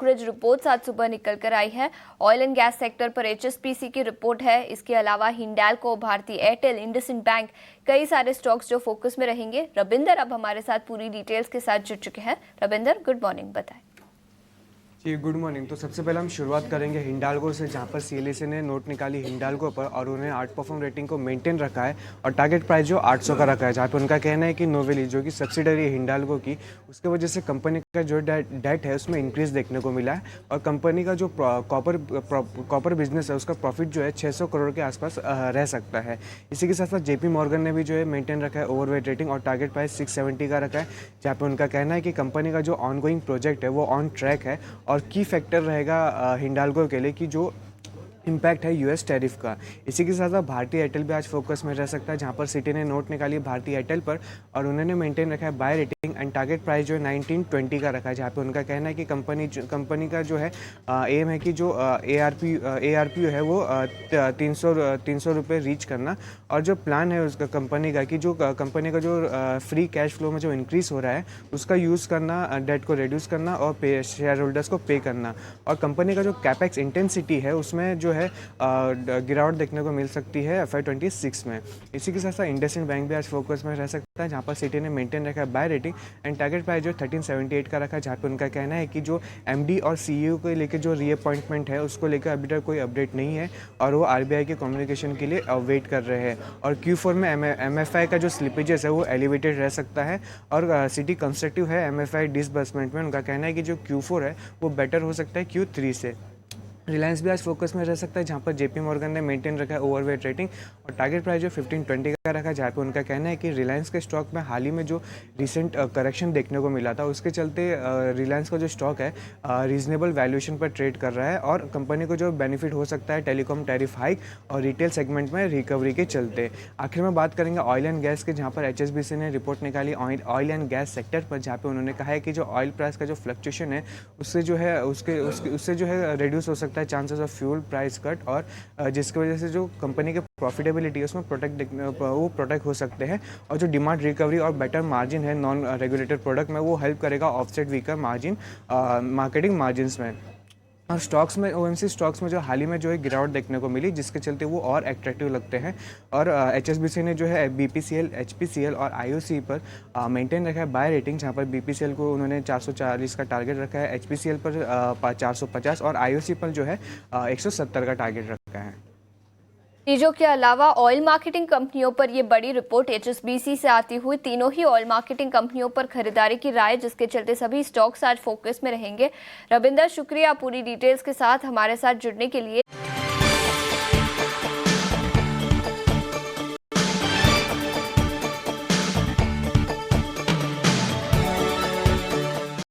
Brokerage reports आज सुबह निकल कर आई है। ऑयल एंड गैस सेक्टर पर एचएसबीसी की रिपोर्ट है। इसके अलावा हिंडाल्को, भारतीय एयरटेल, इंडसइंड बैंक, कई सारे स्टॉक्स जो फोकस में रहेंगे। रविंदर अब हमारे साथ पूरी डिटेल्स के साथ जुड़ चुके हैं। रविंदर, गुड मॉर्निंग, बताएं। जी गुड मॉर्निंग। तो सबसे पहले हम शुरुआत करेंगे हिंडाल्को से, जहां पर सीएलएसए ने नोट निकाली हिंडाल्को पर और उन्होंने आउट परफॉर्म रेटिंग को मेंटेन रखा है और टारगेट प्राइस जो 800 का रखा है, जहां पर उनका कहना है कि नोवेली जो कि सब्सिडरी है हिंडाल्को की, उसके वजह से कंपनी का जो डेट है उसमें इंक्रीज देखने को मिला है और कंपनी का जो कॉपर बिजनेस है उसका प्रॉफिट जो है 600 करोड़ के आसपास रह सकता है। इसी के साथ साथ जेपी मॉर्गन ने भी जो है मेंटेन रखा है ओवरवेट रेटिंग और टारगेट प्राइस 670 का रखा है, जहाँ पे उनका कहना है कि कंपनी का जो ऑनगोइंग प्रोजेक्ट है वो ऑन ट्रैक है और की फैक्टर रहेगा हिंडाल्को के लिए कि जो इम्पैक्ट है यूएस टैरिफ का। इसी के साथ साथ भारतीय एयरटेल भी आज फोकस में रह सकता है, जहां पर सिटी ने नोट निकाली भारतीय एयरटेल पर और उन्होंने मेंटेन रखा है buy rating and target price जो है 1920 का रखा है, जहां पे उनका कहना है कि कंपनी का जो है एम है कि जो ARPU है वो 300 रुपये रीच करना और जो प्लान है उसका कंपनी का कि जो कंपनी का जो फ्री कैश फ्लो में जो इंक्रीज हो रहा है उसका यूज़ करना, डेट को रिड्यूस करना और शेयर होल्डर्स को पे करना। और कंपनी का जो कैपेक्स इंटेंसिटी है उसमें जो है गिरावट देखने को मिल सकती है FY26 में। इसी के साथ साथ इंडसइंड बैंक भी आज फोकस में रह सकता है, जहां पर सिटी ने मेंटेन रखा है buy rating and target price जो 1378 का रखा है, जहां पे उनका कहना है कि जो MD और CEO को लेकर जो रीअपॉइंटमेंट है उसको लेकर अभी तक कोई अपडेट नहीं है और वो RBI के कम्युनिकेशन के लिए वेट कर रहे हैं। और Q4 में MFI का जो स्लिपेजेस है वो एलिवेटेड रह सकता है और सिटी कंस्ट्रक्टिव है MFI डिसबर्समेंट में। उनका कहना है कि जो Q4 है वो बेटर हो सकता है Q3 से। रिलायंस भी आज फोकस में रह सकता है, जहां पर जेपी मॉर्गन ने मेंटेन रखा है ओवरवेट रेटिंग और टारगेट प्राइस जो 1520 का रखा है, जहाँ पे उनका कहना है कि रिलायंस के स्टॉक में हाल ही में जो रिसेंट करेक्शन देखने को मिला था उसके चलते रिलायंस का जो स्टॉक है रीजनेबल वैल्यूएशन पर ट्रेड कर रहा है और कंपनी को जो बेनिफिट हो सकता है टेलीकॉम टैरिफ हाइक और रिटेल सेगमेंट में रिकवरी के चलते। आखिर में बात करेंगे ऑयल एंड गैस के, जहाँ पर HSBC ने रिपोर्ट निकाली ऑयल एंड गैस सेक्टर पर, जहाँ पे उन्होंने कहा है कि जो ऑयल प्राइस का जो फ्लक्चुएशन है उससे जो है उससे जो है रिड्यूस हो सकता है chances of fuel price cut और जिसकी वजह से जो कंपनी के प्रॉफिटेबिलिटी है उसमें प्रोटेक्ट हो सकते हैं और जो डिमांड रिकवरी और बेटर मार्जिन है नॉन रेगुलेटेड प्रोडक्ट में वो हेल्प करेगा offset weaker margin marketing margins में। और स्टॉक्स में OMC स्टॉक्स में जो हाल ही में जो है गिरावट देखने को मिली, जिसके चलते वो और एट्रैक्टिव लगते हैं और HSBC ने जो है BPCL, HPCL और IOC पर मेंटेन रखा है बाय रेटिंग, जहां पर BPCL को उन्होंने 440 का टारगेट रखा है, HPCL पर 450 और IOC पर जो है 170 का टारगेट रखा है। चीजों के अलावा ऑयल मार्केटिंग कंपनियों पर यह बड़ी रिपोर्ट HSBC से आती हुई तीनों ही ऑयल मार्केटिंग कंपनियों पर खरीदारी की राय, जिसके चलते सभी स्टॉक्स आज फोकस में रहेंगे। रविंदर, शुक्रिया पूरी डिटेल्स के साथ हमारे साथ जुड़ने के लिए।